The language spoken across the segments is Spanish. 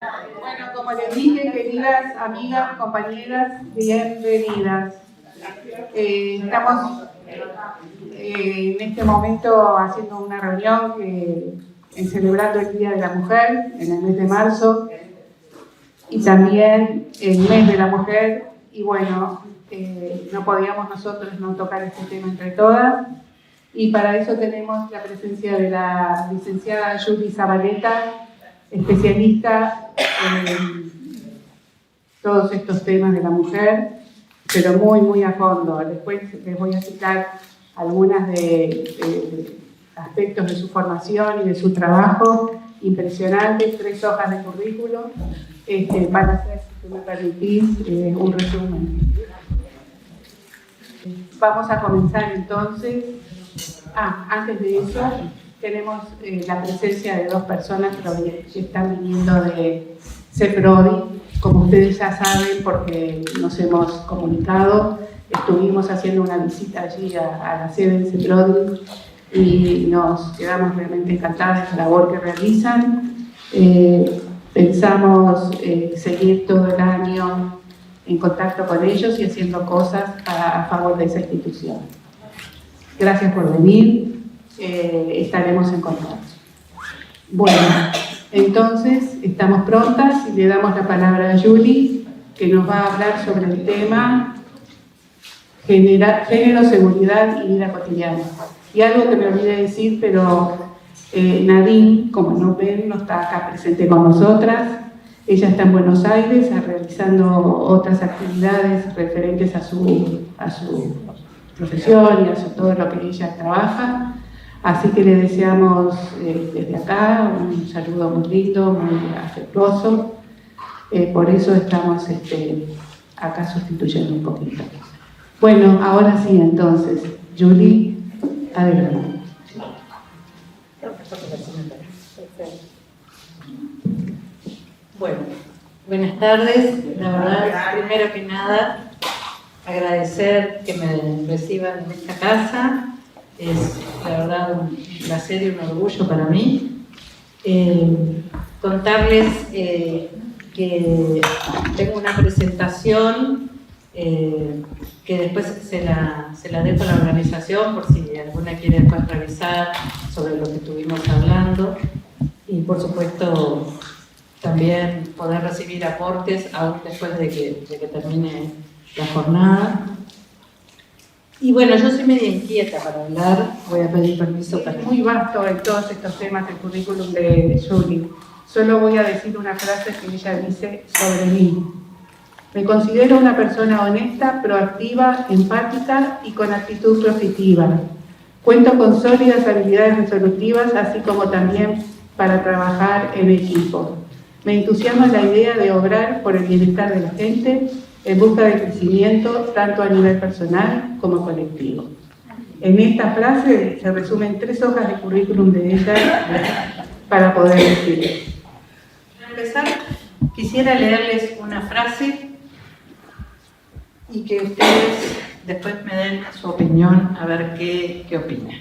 Bueno, como les dije, queridas amigas, compañeras, bienvenidas. Estamos en este momento haciendo una reunión celebrando el Día de la Mujer en el mes de marzo y también el mes de la mujer. Y bueno, no podíamos nosotros no tocar este tema entre todas. Y para eso tenemos la presencia de la licenciada Julie Zabaleta, especialista en todos estos temas de la mujer, pero muy a fondo. Después les voy a citar algunos de aspectos de su formación y de su trabajo impresionantes, 3 hojas de currículum, para hacer, si me permitís, un resumen. Vamos a comenzar entonces. Antes de eso, tenemos la presencia de 2 personas que están viniendo de CEPRODI. Como ustedes ya saben, porque nos hemos comunicado, estuvimos haciendo una visita allí a la sede de CEPRODI y nos quedamos realmente encantadas de la labor que realizan. Pensamos seguir todo el año en contacto con ellos y haciendo cosas a favor de esa institución. Gracias por venir, estaremos en contacto. Bueno, entonces estamos prontas y le damos la palabra a Julie, que nos va a hablar sobre el tema género, seguridad y vida cotidiana. Y algo que me olvidé decir, pero Nadine, como no ven, no está acá presente con nosotras. Ella está en Buenos Aires realizando otras actividades referentes a su profesión y a todo lo que ella trabaja. Así que le deseamos desde acá un saludo muy lindo, muy afectuoso. Por eso estamos acá sustituyendo un poquito. Bueno, ahora sí, entonces, Julie, adelante. Bueno, buenas tardes. La verdad, primero que nada, agradecer que me reciban en esta casa. Es, la verdad, un placer y un orgullo para mí. Contarles que tengo una presentación que después se la dejo a la organización por si alguna quiere después revisar sobre lo que estuvimos hablando. Y por supuesto, también poder recibir aportes aún después de que termine la jornada. Y bueno, yo soy media inquieta para hablar, voy a pedir permiso para... Es muy vasto en todos estos temas el currículum de Julie. Solo voy a decir una frase que ella dice sobre mí. Me considero una persona honesta, proactiva, empática y con actitud positiva. Cuento con sólidas habilidades resolutivas, así como también para trabajar en equipo. Me entusiasma la idea de obrar por el bienestar de la gente en busca de crecimiento tanto a nivel personal como colectivo. En esta frase se resumen 3 hojas de currículum de ella para poder decirlo. Para empezar, quisiera leerles una frase y que ustedes después me den su opinión, a ver qué opinan.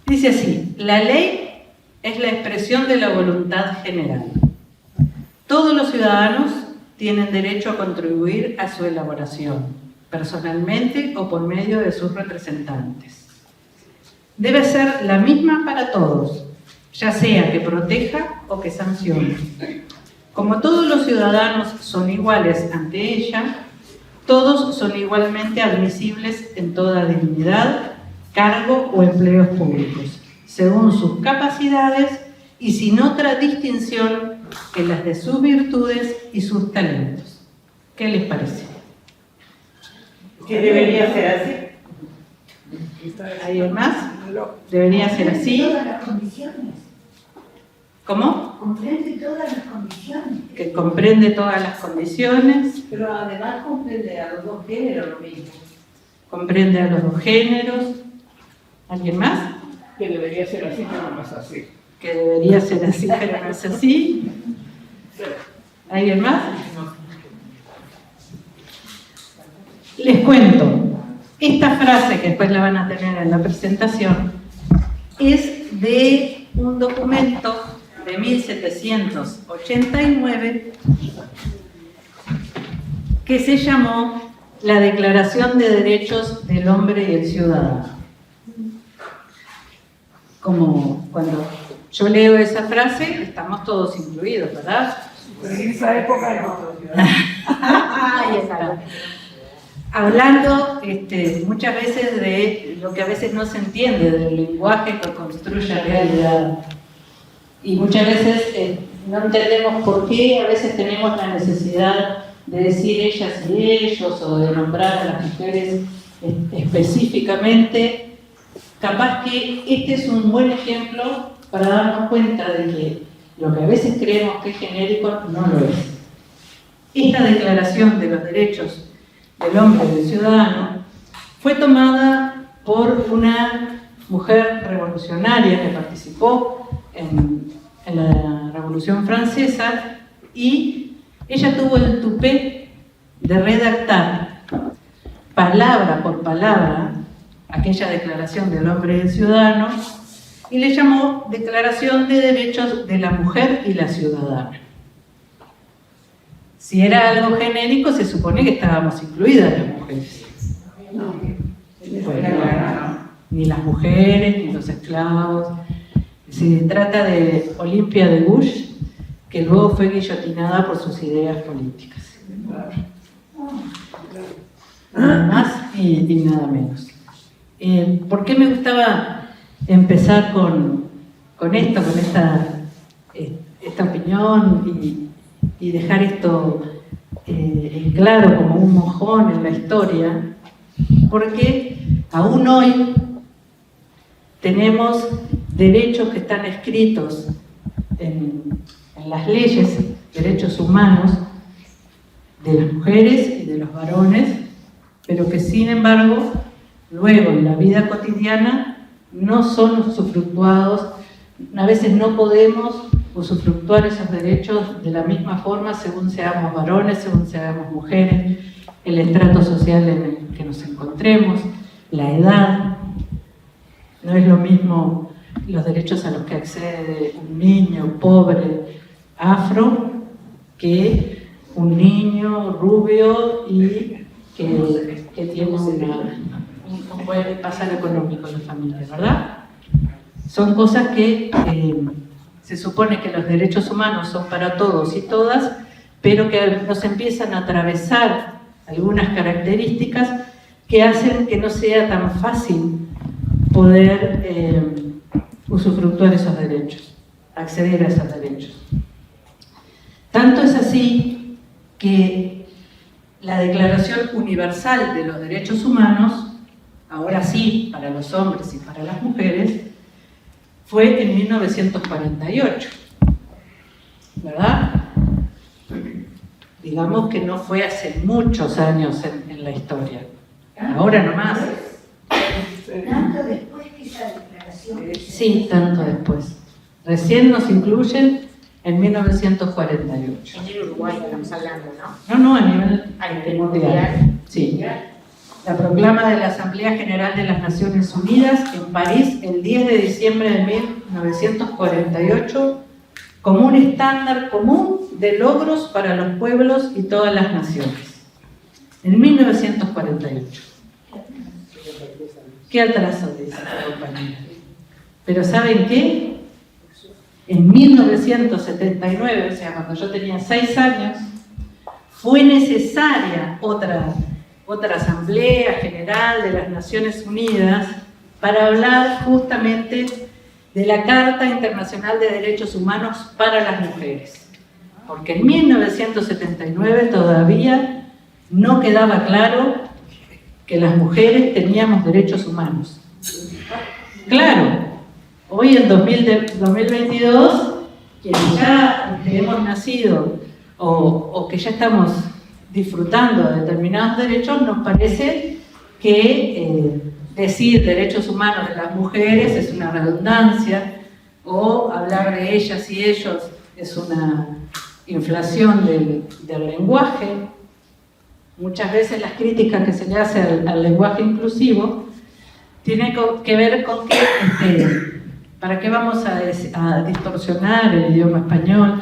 Dice así: la ley es la expresión de la voluntad general. Todos los ciudadanos tienen derecho a contribuir a su elaboración, personalmente o por medio de sus representantes. Debe ser la misma para todos, ya sea que proteja o que sancione. Como todos los ciudadanos son iguales ante ella, todos son igualmente admisibles en toda dignidad, cargo o empleos públicos, según sus capacidades y sin otra distinción que las de sus virtudes y sus talentos. ¿Qué les parece? ¿Que debería ser así? ¿Alguien más? ¿Debería ser así? Todas las condiciones. ¿Cómo? Comprende todas las condiciones. Que comprende todas las condiciones. Pero además comprende a los 2 géneros lo mismo. Comprende a los 2 géneros. ¿Alguien más? Que debería ser así, pero no es así. Que debería ser así, pero no es así. ¿Alguien más? Les cuento. Esta frase, que después la van a tener en la presentación, es de un documento de 1789 que se llamó la Declaración de Derechos del Hombre y el Ciudadano. Como cuando yo leo esa frase, estamos todos incluidos, ¿verdad? En esa época no. Ahí está. Hablando muchas veces de lo que a veces no se entiende, del lenguaje que construye realidad. Y muchas veces no entendemos por qué a veces tenemos la necesidad de decir ellas y ellos o de nombrar a las mujeres específicamente. Capaz que este es un buen ejemplo para darnos cuenta de que lo que a veces creemos que es genérico no lo es. Esta Declaración de los Derechos del Hombre y del Ciudadano fue tomada por una mujer revolucionaria que participó en la Revolución Francesa, y ella tuvo el tupé de redactar palabra por palabra aquella Declaración del Hombre y del Ciudadano, y le llamó Declaración de Derechos de la Mujer y la Ciudadana. Si era algo genérico, se supone que estábamos incluidas las mujeres. Bueno, ni las mujeres, ni los esclavos. Se trata de Olympia de Gouges, que luego fue guillotinada por sus ideas políticas. Nada más y nada menos. ¿Por qué me gustaba empezar con esto, con esta opinión y dejar esto en claro como un mojón en la historia? Porque aún hoy tenemos derechos que están escritos en las leyes, derechos humanos de las mujeres y de los varones, pero que sin embargo luego en la vida cotidiana no son usufructuados. A veces no podemos usufructuar esos derechos de la misma forma según seamos varones, según seamos mujeres, el estrato social en el que nos encontremos, la edad. No es lo mismo los derechos a los que accede un niño pobre afro que un niño rubio y que tiene un buen pasar económico en la familia, ¿verdad? Son cosas que se supone que los derechos humanos son para todos y todas, pero que nos empiezan a atravesar algunas características que hacen que no sea tan fácil poder usufructuar esos derechos, acceder a esos derechos. Tanto es así que la Declaración Universal de los Derechos Humanos, ahora sí, para los hombres y para las mujeres, fue en 1948, ¿verdad? Digamos que no fue hace muchos años en la historia, ahora nomás. Tanto después que esa declaración. Sí, tanto después. Recién nos incluyen en 1948. En el Uruguay estamos hablando, ¿no? No, a nivel mundial. Sí. La proclama de la Asamblea General de las Naciones Unidas en París el 10 de diciembre de 1948 como un estándar común de logros para los pueblos y todas las naciones. En 1948. ¿Qué atraso dice la compañera? Pero ¿saben qué? En 1979, o sea, cuando yo tenía 6 años, fue necesaria otra Asamblea General de las Naciones Unidas para hablar justamente de la Carta Internacional de Derechos Humanos para las Mujeres. Porque en 1979 todavía no quedaba claro que las mujeres teníamos derechos humanos. Claro, hoy en 2022, quienes ya hemos nacido o que ya estamos disfrutando de determinados derechos, nos parece que decir derechos humanos de las mujeres es una redundancia, o hablar de ellas y ellos es una inflación del lenguaje. Muchas veces las críticas que se le hace al lenguaje inclusivo tienen que ver con que ¿Para qué vamos a distorsionar el idioma español?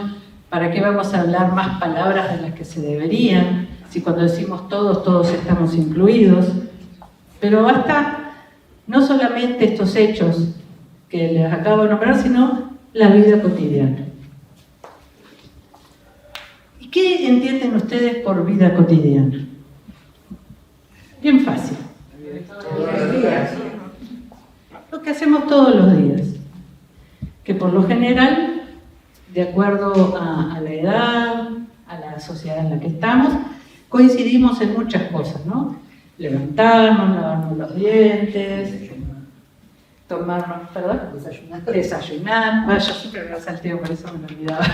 ¿Para qué vamos a hablar más palabras de las que se deberían? Si cuando decimos todos, todos estamos incluidos. Pero basta no solamente estos hechos que les acabo de nombrar, sino la vida cotidiana. ¿Y qué entienden ustedes por vida cotidiana? Bien fácil. Lo que hacemos todos los días. Que por lo general, de acuerdo a la edad, a la sociedad en la que estamos, coincidimos en muchas cosas, ¿no? Levantarnos, lavarnos los dientes, tomarnos, perdón, desayunar. Yo siempre me lo salteo, por eso me lo olvidaba.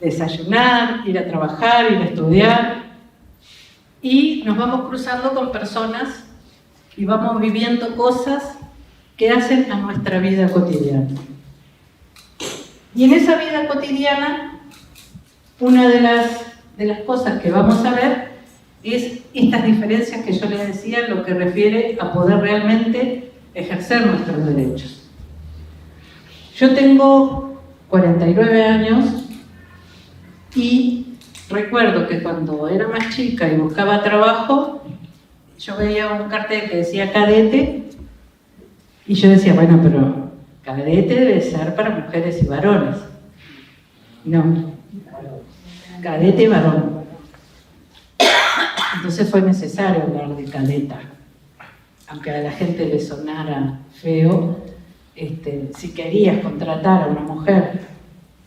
Desayunar, ir a trabajar, ir a estudiar. Y nos vamos cruzando con personas y vamos viviendo cosas que hacen a nuestra vida cotidiana. Y en esa vida cotidiana, una de las cosas que vamos a ver es estas diferencias que yo les decía, lo que refiere a poder realmente ejercer nuestros derechos. Yo tengo 49 años y recuerdo que cuando era más chica y buscaba trabajo, yo veía un cartel que decía cadete y yo decía, bueno, pero cadete debe ser para mujeres y varones. No, cadete varón. Entonces fue necesario hablar de cadeta. Aunque a la gente le sonara feo, si querías contratar a una mujer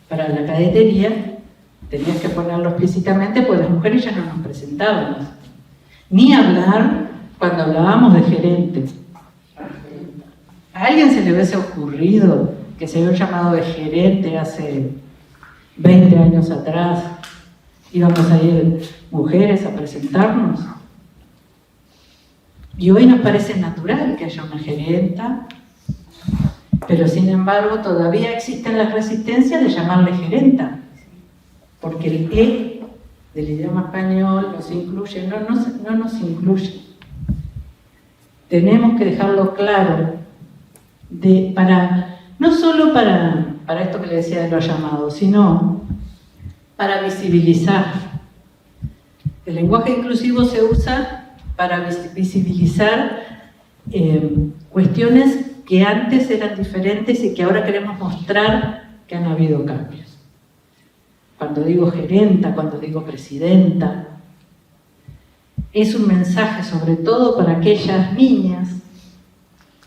para la cadetería, tenías que ponerlo explícitamente, pues las mujeres ya no nos presentábamos. Ni hablar cuando hablábamos de gerente. ¿A alguien se le hubiese ocurrido que se había llamado de gerente hace 20 años atrás? Íbamos a ir mujeres a presentarnos. Y hoy nos parece natural que haya una gerenta, pero sin embargo todavía existen las resistencias de llamarle gerenta, porque el E del idioma español nos incluye, no nos incluye. Tenemos que dejarlo claro, no solo para esto que le decía de los llamados, sino para visibilizar. El lenguaje inclusivo se usa para visibilizar cuestiones que antes eran diferentes y que ahora queremos mostrar que han habido cambios. Cuando digo gerenta, cuando digo presidenta, es un mensaje sobre todo para aquellas niñas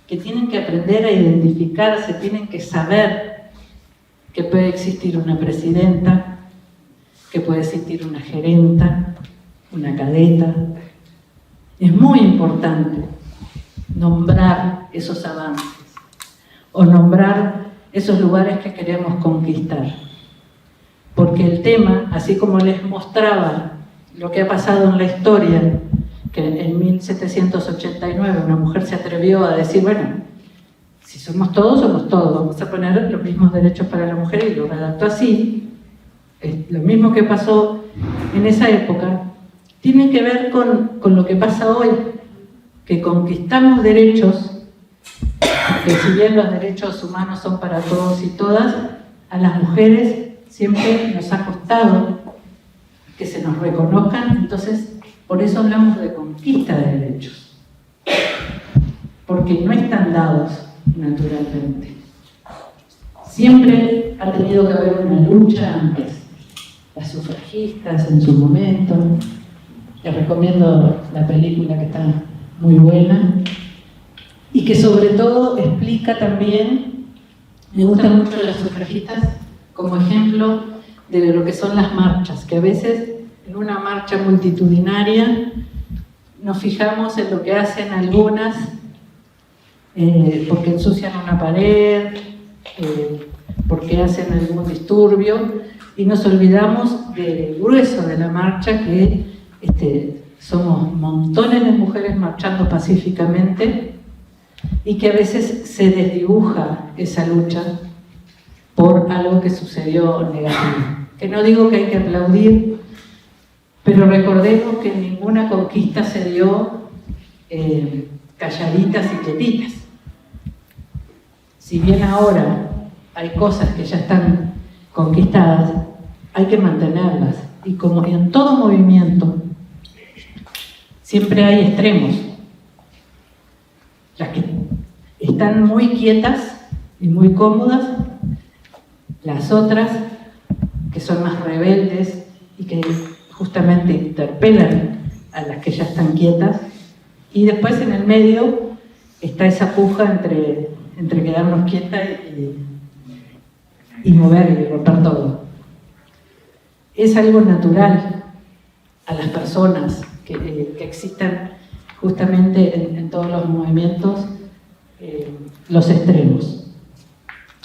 que tienen que aprender a identificarse, tienen que saber que puede existir una presidenta, que puede existir una gerenta, una cadeta. Es muy importante nombrar esos avances o nombrar esos lugares que queremos conquistar. Porque el tema, así como les mostraba lo que ha pasado en la historia, que en 1789 una mujer se atrevió a decir, bueno, si somos todos, vamos a poner los mismos derechos para la mujer, y lo redactó así. Lo mismo que pasó en esa época tiene que ver con lo que pasa hoy, que conquistamos derechos, que si bien los derechos humanos son para todos y todas, a las mujeres siempre nos ha costado que se nos reconozcan, entonces por eso hablamos de conquista de derechos, porque no están dados naturalmente. Siempre ha tenido que haber una lucha antes. Las sufragistas en su momento. Les recomiendo la película, que está muy buena y que sobre todo explica también, me gustan mucho las sufragistas como ejemplo de lo que son las marchas, que a veces en una marcha multitudinaria nos fijamos en lo que hacen algunas porque ensucian una pared, porque hacen algún disturbio, y nos olvidamos del grueso de la marcha, que somos montones de mujeres marchando pacíficamente y que a veces se desdibuja esa lucha por algo que sucedió negativo. Que no digo que hay que aplaudir, pero recordemos que ninguna conquista se dio calladitas y quietitas. si bien ahora hay cosas que ya están conquistadas, hay que mantenerlas. Y como en todo movimiento, siempre hay extremos. Las que están muy quietas y muy cómodas, las otras que son más rebeldes y que justamente interpelan a las que ya están quietas, y después en el medio está esa puja entre quedarnos quietas y mover y romper todo. Es algo natural a las personas que existan justamente en todos los movimientos los extremos.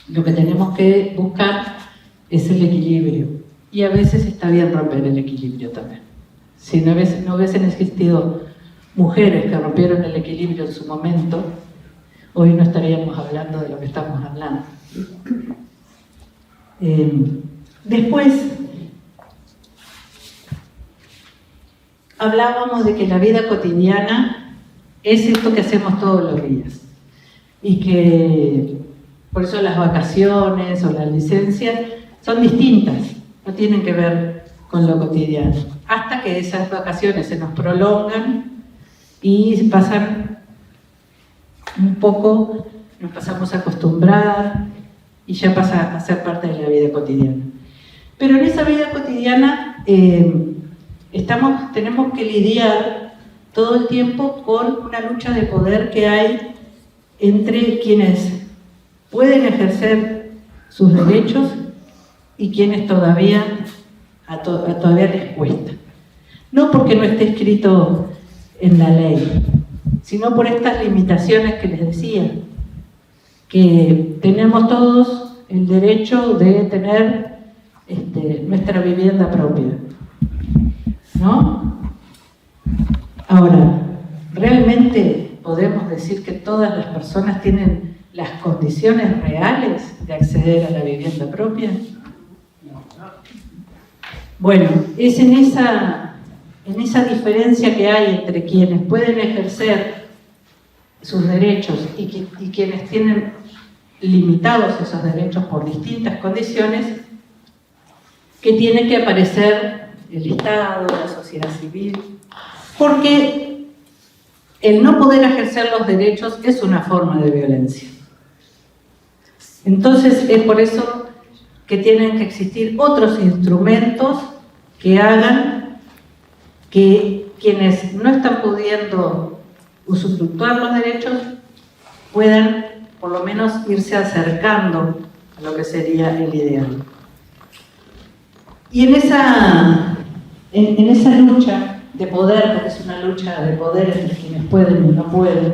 Lo que tenemos que buscar es el equilibrio, y a veces está bien romper el equilibrio también. Si no hubiesen existido mujeres que rompieron el equilibrio en su momento, hoy no estaríamos hablando de lo que estamos hablando. Después, hablábamos de que la vida cotidiana es esto que hacemos todos los días, y que por eso las vacaciones o las licencias son distintas, no tienen que ver con lo cotidiano, hasta que esas vacaciones se nos prolongan y pasan un poco, nos pasamos a acostumbrar y ya pasa a ser parte de la vida cotidiana. Pero en esa vida cotidiana tenemos que lidiar todo el tiempo con una lucha de poder que hay entre quienes pueden ejercer sus derechos y quienes todavía les cuesta. No porque no esté escrito en la ley, sino por estas limitaciones que les decía, que tenemos todos el derecho de tener nuestra vivienda propia, ¿no? Ahora, ¿realmente podemos decir que todas las personas tienen las condiciones reales de acceder a la vivienda propia? Bueno, es en esa diferencia que hay entre quienes pueden ejercer sus derechos y quienes tienen limitados esos derechos por distintas condiciones, que tiene que aparecer el Estado, la sociedad civil, porque el no poder ejercer los derechos es una forma de violencia. Entonces es por eso que tienen que existir otros instrumentos que hagan que quienes no están pudiendo usufructuar los derechos puedan por lo menos irse acercando a lo que sería el ideal. Y en esa lucha de poder, porque es una lucha de poder entre quienes pueden y no pueden,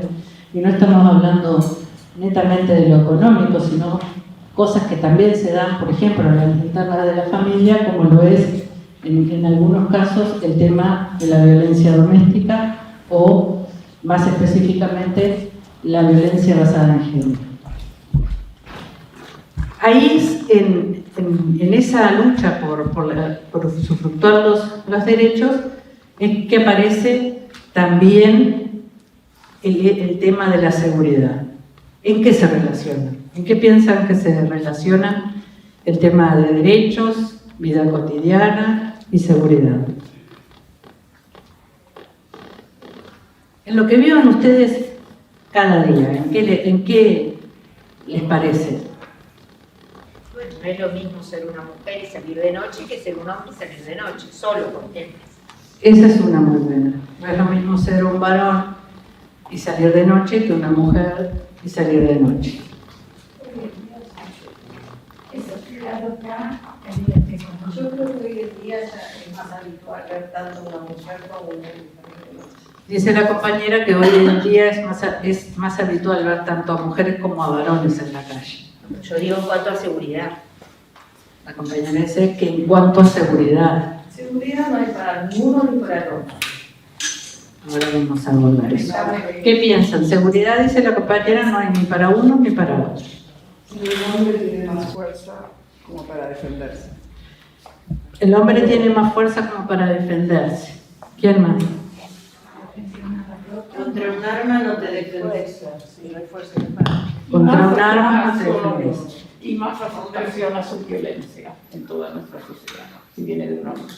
y no estamos hablando netamente de lo económico, sino cosas que también se dan, por ejemplo, en las internas de la familia, como lo es en algunos casos el tema de la violencia doméstica o, más específicamente, la violencia basada en género. Ahí, en esa lucha por usufructuar los derechos, es que aparece también el tema de la seguridad. ¿En qué se relaciona? ¿En qué piensan que se relaciona el tema de derechos, vida cotidiana y seguridad? En lo que vivan ustedes cada día, ¿en qué les parece? Bueno, no es lo mismo ser una mujer y salir de noche que ser un hombre y salir de noche, solo, por ejemplo. Esa es una muy buena. No es lo mismo ser un varón y salir de noche que una mujer y salir de noche. Yo creo que hoy en día es más habitual ver tanto una mujer como una mujer. Dice la compañera que hoy en día es más habitual ver tanto a mujeres como a varones en la calle. Yo digo en cuanto a seguridad. La compañera dice que en cuanto a seguridad. Seguridad no hay para ninguno ni para el otro. Ahora vamos a abordar eso. ¿Qué piensan? Seguridad, dice la compañera, no hay ni para uno ni para otro. El hombre tiene más fuerza como para defenderse. El hombre tiene más fuerza como para defenderse. ¿Quién más? Yo Contra un arma no te defendes. Sí, no hay fuerza de paz. Contra un arma no personas te solo- defendes. y más aceptación a su violencia en toda nuestra sociedad, si viene de un hombre.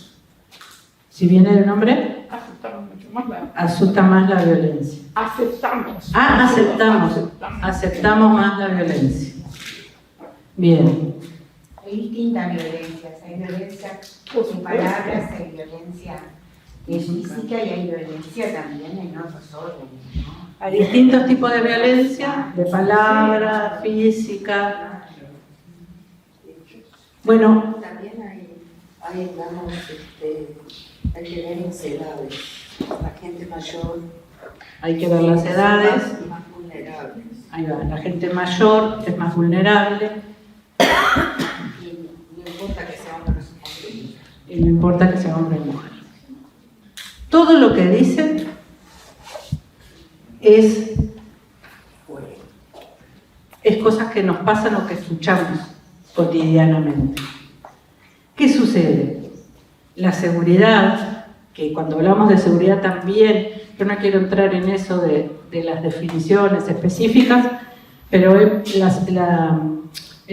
Si viene de un hombre, Aceptamos mucho más la... asusta más la violencia. Aceptamos. Aceptamos más la violencia. Bien. Hay distintas violencias. Hay violencia Por en supuesto. palabras, hay violencia física y hay violencia también en otros órdenes, ¿no? Hay distintos tipos de violencia, de palabra, física. Bueno, También hay digamos, hay que ver las edades. La gente mayor hay que ver las edades. más vulnerables. Ahí va, la gente mayor es más vulnerable Y no importa que sea hombre o mujer. y no importa que sea hombre o mujer. Todo lo que dicen es cosas que nos pasan o que escuchamos cotidianamente. ¿Qué sucede? La seguridad, que cuando hablamos de seguridad también, yo no quiero entrar en eso de las definiciones específicas, pero el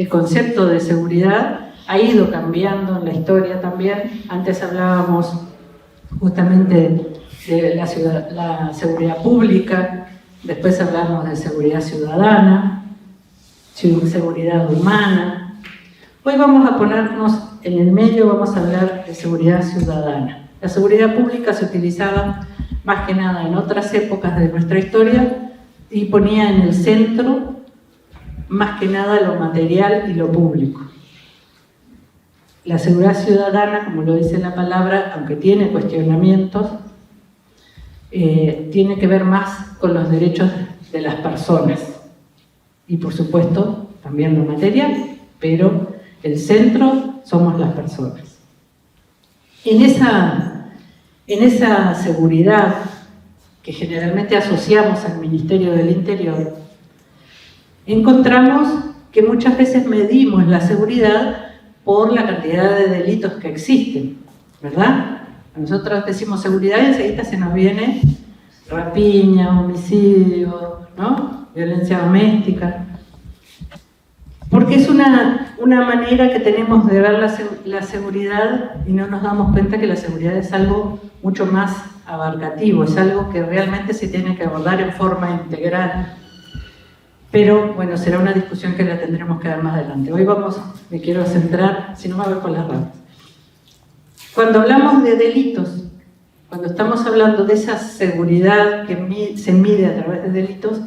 concepto de seguridad ha ido cambiando en la historia también. Antes hablábamos justamente de la seguridad pública, después hablamos de seguridad ciudadana, seguridad humana. Hoy vamos a ponernos en el medio, vamos a hablar de seguridad ciudadana. La seguridad pública se utilizaba más que nada en otras épocas de nuestra historia y ponía en el centro más que nada lo material y lo público. La seguridad ciudadana, como lo dice la palabra, aunque tiene cuestionamientos, tiene que ver más con los derechos de las personas y por supuesto también lo material, pero el centro somos las personas. En esa seguridad que generalmente asociamos al Ministerio del Interior, encontramos que muchas veces medimos la seguridad por la cantidad de delitos que existen, ¿verdad? Nosotros decimos seguridad y enseguida se nos viene rapiña, homicidio, ¿no? Violencia doméstica. Porque es una manera que tenemos de ver la seguridad y no nos damos cuenta que la seguridad es algo mucho más abarcativo, es algo que realmente se tiene que abordar en forma integral. Pero bueno, será una discusión que la tendremos que dar más adelante. Hoy me quiero centrar, si no me voy por las ramas. Cuando hablamos de delitos, cuando estamos hablando de esa seguridad que se mide a través de delitos,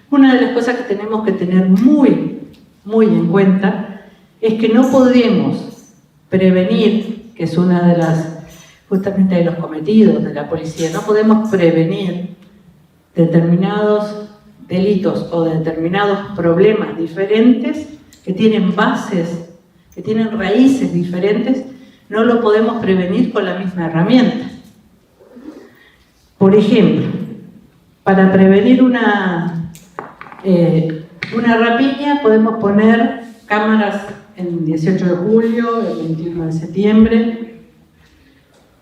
una de las cosas que tenemos que tener muy en cuenta es que no podemos prevenir, que es una de justamente de los cometidos de la policía, no podemos prevenir determinados delitos o determinados problemas diferentes que tienen bases, que tienen raíces diferentes, no lo podemos prevenir con la misma herramienta. Por ejemplo, para prevenir una rapiña podemos poner cámaras el 18 de julio, el 21 de septiembre,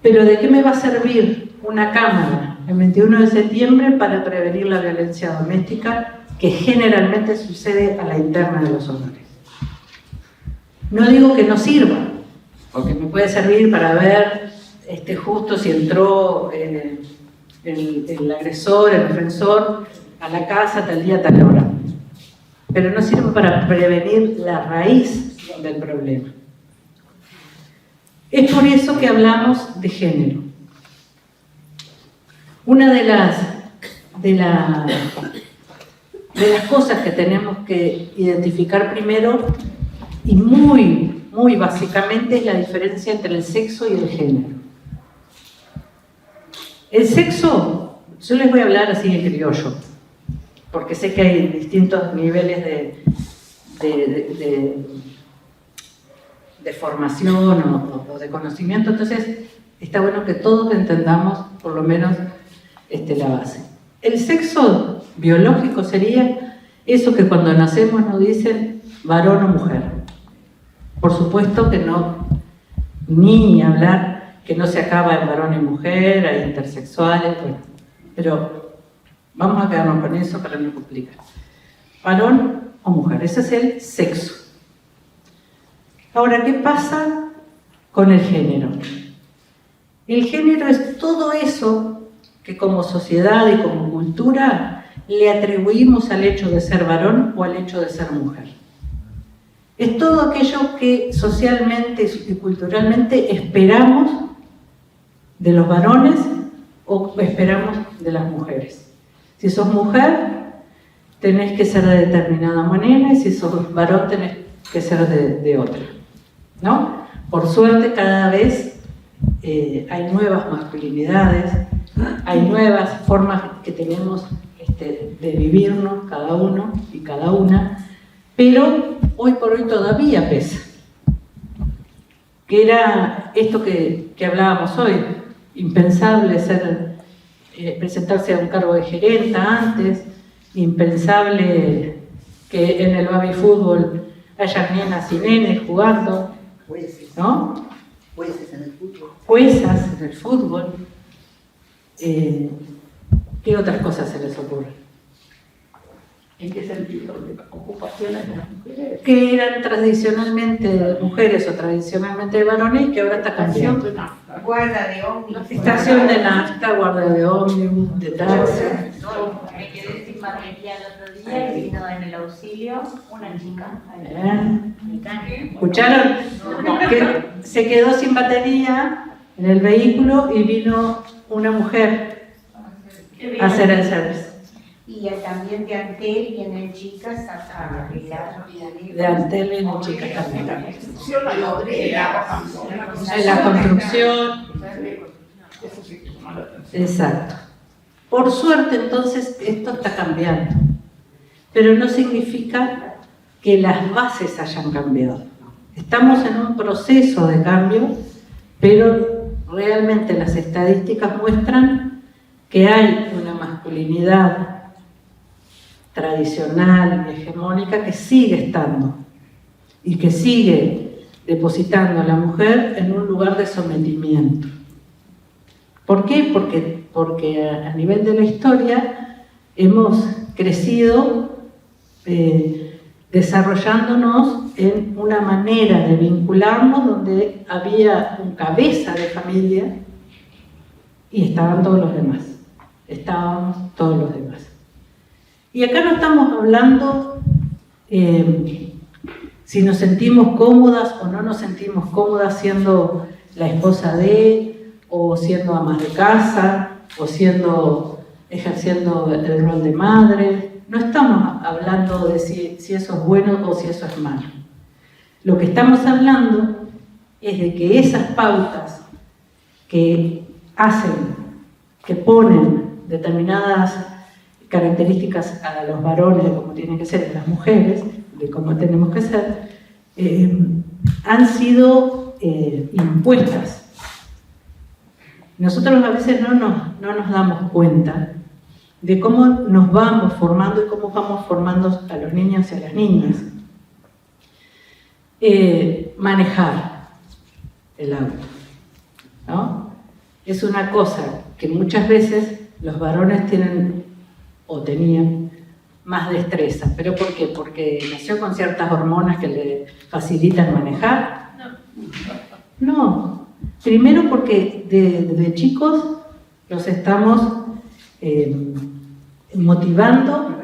pero ¿de qué me va a servir una cámara el 21 de septiembre para prevenir la violencia doméstica que generalmente sucede a la interna de los hogares? No digo que no sirva, porque me puede servir para ver justo si entró el agresor, el ofensor a la casa tal día, tal hora, pero no sirve para prevenir la raíz del problema. Es por eso que hablamos de género. Una de las cosas que tenemos que identificar primero y muy básicamente es la diferencia entre el sexo y el género. El sexo, yo les voy a hablar así en criollo, porque sé que hay distintos niveles de formación o de conocimiento, entonces está bueno que todos entendamos por lo menos la base. El sexo biológico sería eso que cuando nacemos nos dicen varón o mujer. Por supuesto que no, ni hablar que no se acaba en varón y mujer, hay intersexuales, bueno, pero Vamos a quedarnos con eso para no complicar. Varón o mujer, ese es el sexo. Ahora, ¿qué pasa con el género? El género es todo eso que como sociedad y como cultura le atribuimos al hecho de ser varón o al hecho de ser mujer. Es todo aquello que socialmente y culturalmente esperamos de los varones o esperamos de las mujeres. Si sos mujer, tenés que ser de determinada manera, y si sos varón, tenés que ser de otra, ¿no? Por suerte, cada vez hay nuevas masculinidades, hay nuevas formas que tenemos de vivirnos cada uno y cada una, pero hoy por hoy todavía pesa. Que era esto que hablábamos hoy, impensable presentarse a un cargo de gerenta antes, impensable que en el baby fútbol haya nenas y nenes jugando, ¿no? Jueces en el fútbol. Juezas en el fútbol. ¿Qué otras cosas se les ocurre? ¿En qué sentido? ¿De ocupaciones de las mujeres? Que eran tradicionalmente de mujeres o tradicionalmente de varones y que ahora está cambiando. Guarda de ómnibus. Estación de nafta, guardia de ómnibus, de taxi. Me quedé sin batería el otro día y vino en el auxilio una chica. ¿Escucharon? Que se quedó sin batería en el vehículo y vino una mujer a hacer el servicio. Y también de Antel vienen chicas a arreglar. De Antel vienen chicas también. En La la construcción. Eso sí que llama la atención. Exacto. Por suerte, entonces, esto está cambiando. Pero no significa que las bases hayan cambiado. Estamos en un proceso de cambio, pero realmente las estadísticas muestran que hay una masculinidad tradicional y hegemónica que sigue estando y que sigue depositando a la mujer en un lugar de sometimiento. ¿Por qué? Porque a nivel de la historia hemos crecido desarrollándonos en una manera de vincularnos donde había un cabeza de familia y estaban todos los demás. Estábamos todos los demás. Y acá no estamos hablando si nos sentimos cómodas o no nos sentimos cómodas siendo la esposa de, o siendo amas de casa, o ejerciendo el rol de madre. No estamos hablando de si eso es bueno o si eso es malo. Lo que estamos hablando es de que esas pautas que hacen, que ponen determinadas características a los varones de cómo tienen que ser, a las mujeres de cómo tenemos que ser, han sido impuestas. Nosotros a veces no nos damos cuenta de cómo nos vamos formando y cómo vamos formando a los niños y a las niñas. Manejar el auto, ¿no? Es una cosa que muchas veces los varones tienen o tenían más destreza. ¿Pero por qué? ¿Porque nació con ciertas hormonas que le facilitan manejar? No. Primero porque desde chicos los estamos motivando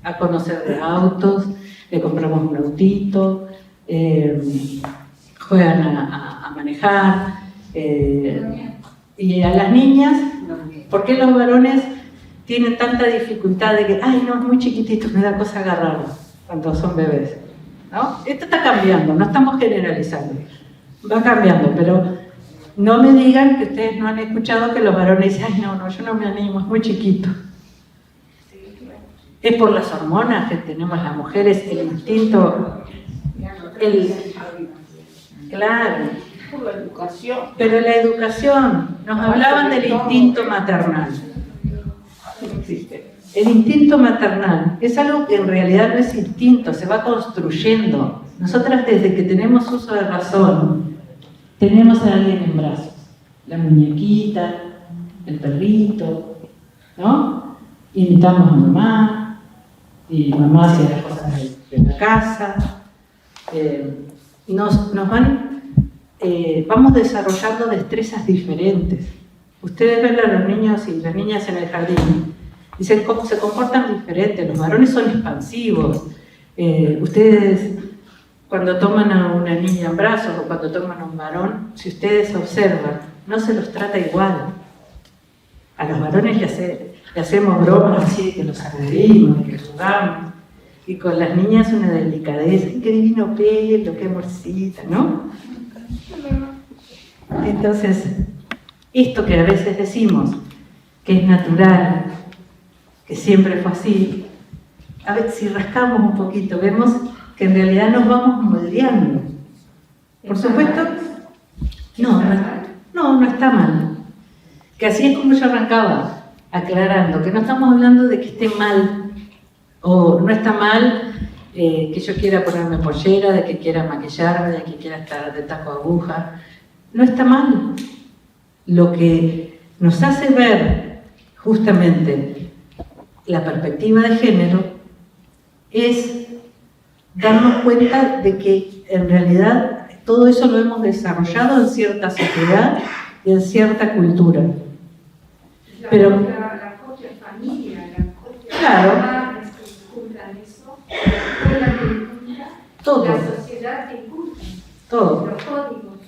a conocer de autos, le compramos un autito, juegan a manejar, y a las niñas, ¿por qué los varones tienen tanta dificultad de que, ay no, es muy chiquitito, me da cosa agarrarlo cuando son bebés? ¿No? Esto está cambiando, no estamos generalizando, va cambiando, pero no me digan que ustedes no han escuchado que los varones dicen, ay no, yo no me animo, es muy chiquito. Es por las hormonas que tenemos las mujeres, el instinto, claro. Por la educación. Pero la educación, nos hablaban del instinto maternal. No existe. El instinto maternal es algo que en realidad no es instinto, se va construyendo. Nosotras desde que tenemos uso de razón, tenemos a alguien en brazos. La muñequita, el perrito, ¿no? imitamos a mamá, y mamá hace las cosas de la casa. Vamos desarrollando destrezas diferentes. Ustedes ven a los niños y las niñas en el jardín, y se comportan diferentes. Los varones son expansivos. Ustedes, cuando toman a una niña en brazos o cuando toman a un varón, si ustedes observan, no se los trata igual. A los varones le hacemos bromas así, de que los agredimos, de que jugamos. Y con las niñas una delicadeza, qué divino pelo, qué amorcita, ¿no? Entonces, esto que a veces decimos, que es natural, que siempre fue así, a ver, si rascamos un poquito, vemos que en realidad nos vamos moldeando. Por supuesto, no está mal. Que así es como yo arrancaba, aclarando, que no estamos hablando de que esté mal, o no está mal que yo quiera ponerme pollera, de que quiera maquillarme, de que quiera estar de taco de aguja. No está mal. Lo que nos hace ver justamente la perspectiva de género es darnos cuenta de que en realidad todo eso lo hemos desarrollado en cierta sociedad y en cierta cultura. Pero la propia familia, la propia claro, madres que inculcan eso, la escuela que inculca, todo, la sociedad que inculca, todo, los códigos.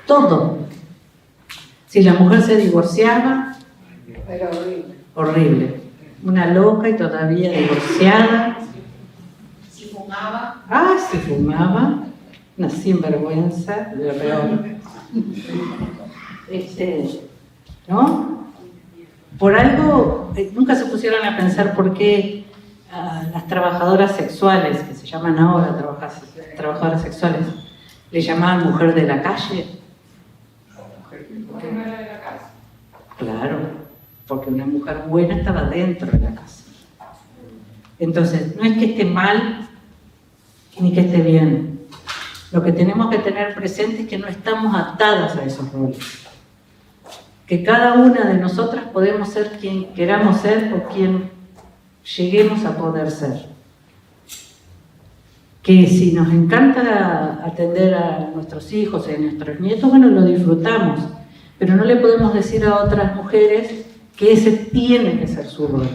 todo. Si la mujer se divorciaba, Era horrible. horrible. Una loca y todavía divorciada. Si fumaba, Si fumaba, una sinvergüenza de peor. ¿No? Por algo, nunca se pusieron a pensar por qué a las trabajadoras sexuales, que se llaman ahora trabajadoras sexuales, le llamaban mujer de la calle. Porque no era de la casa. Claro, porque una mujer buena estaba dentro de la casa. Entonces, no es que esté mal ni que esté bien. Lo que tenemos que tener presente es que no estamos atadas a esos roles. Que cada una de nosotras podemos ser quien queramos ser o quien lleguemos a poder ser. Que si nos encanta atender a nuestros hijos y a nuestros nietos, bueno, lo disfrutamos. Pero no le podemos decir a otras mujeres que ese tiene que ser su rol.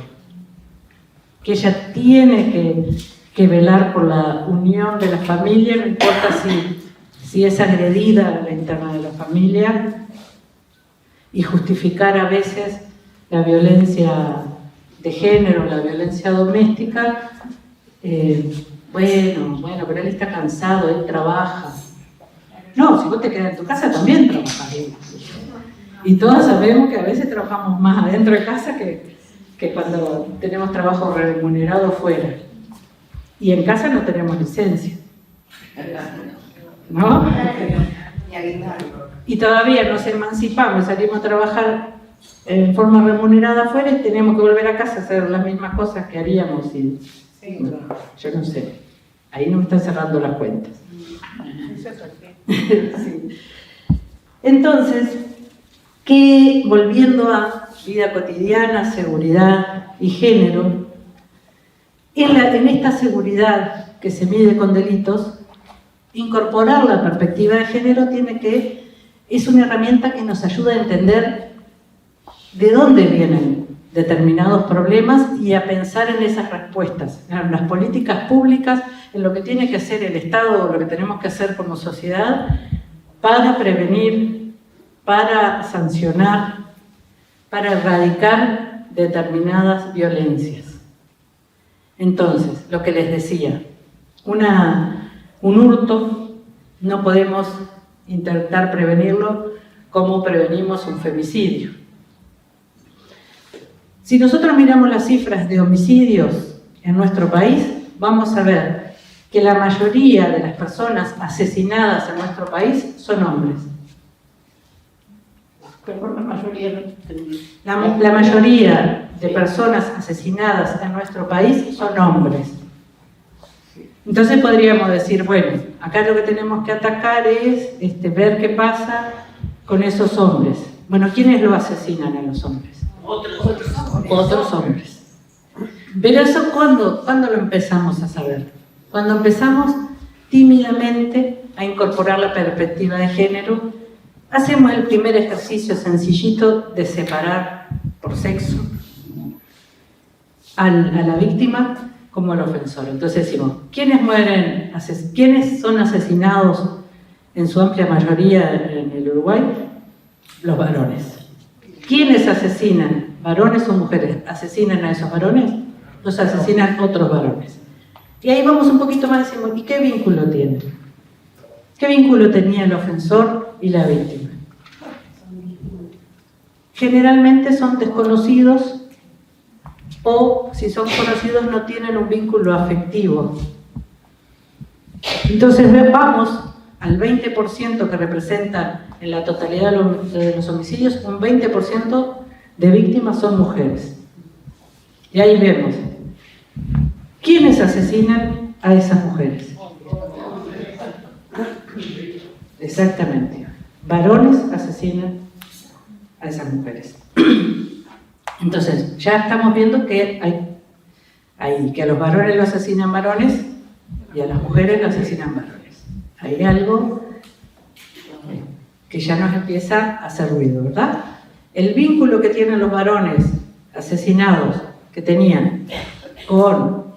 Que ella tiene que velar por la unión de la familia, no importa si es agredida la interna de la familia, y justificar a veces la violencia de género, la violencia doméstica. Bueno, pero él está cansado, él trabaja. No, si vos te quedas en tu casa también trabajas. Y todos sabemos que a veces trabajamos más adentro de casa que cuando tenemos trabajo remunerado fuera. Y en casa no tenemos licencia, ¿no? Y todavía nos emancipamos, salimos a trabajar en forma remunerada afuera y tenemos que volver a casa a hacer las mismas cosas que haríamos. Yo no sé, ahí no me están cerrando las cuentas. Sí. Entonces, volviendo a vida cotidiana, seguridad y género, en esta seguridad que se mide con delitos, incorporar la perspectiva de género es una herramienta que nos ayuda a entender de dónde vienen determinados problemas y a pensar en esas respuestas, en las políticas públicas, en lo que tiene que hacer el Estado o lo que tenemos que hacer como sociedad para prevenir, para sancionar, para erradicar determinadas violencias. Entonces, lo que les decía, un hurto no podemos intentar prevenirlo como prevenimos un femicidio. Si nosotros miramos las cifras de homicidios en nuestro país, vamos a ver que la mayoría de las personas asesinadas en nuestro país son hombres. Pero la mayoría no entendí. La mayoría de personas asesinadas en nuestro país son hombres. Entonces podríamos decir, bueno, acá lo que tenemos que atacar es ver qué pasa con esos hombres. Bueno, ¿quiénes lo asesinan a los hombres? otros hombres. Pero eso, ¿cuándo lo empezamos a saber? Cuando empezamos tímidamente a incorporar la perspectiva de género, hacemos el primer ejercicio sencillito de separar por sexo a la víctima como al ofensor. Entonces decimos, ¿quiénes son asesinados en su amplia mayoría en el Uruguay? Los varones. ¿Quiénes asesinan? ¿Varones o mujeres? ¿Asesinan a esos varones? Los asesinan otros varones. Y ahí vamos un poquito más y decimos, ¿y qué vínculo tienen? ¿Qué vínculo tenía el ofensor y la víctima? Generalmente son desconocidos o, si son conocidos, no tienen un vínculo afectivo. Entonces vamos al 20% que representa en la totalidad de los homicidios, un 20% de víctimas son mujeres. Y ahí vemos, ¿quiénes asesinan a esas mujeres? Exactamente, varones asesinan a esas mujeres. Entonces, ya estamos viendo que que a los varones los asesinan varones y a las mujeres los asesinan varones. Hay algo que ya nos empieza a hacer ruido, ¿verdad? El vínculo que tienen los varones asesinados, que tenían con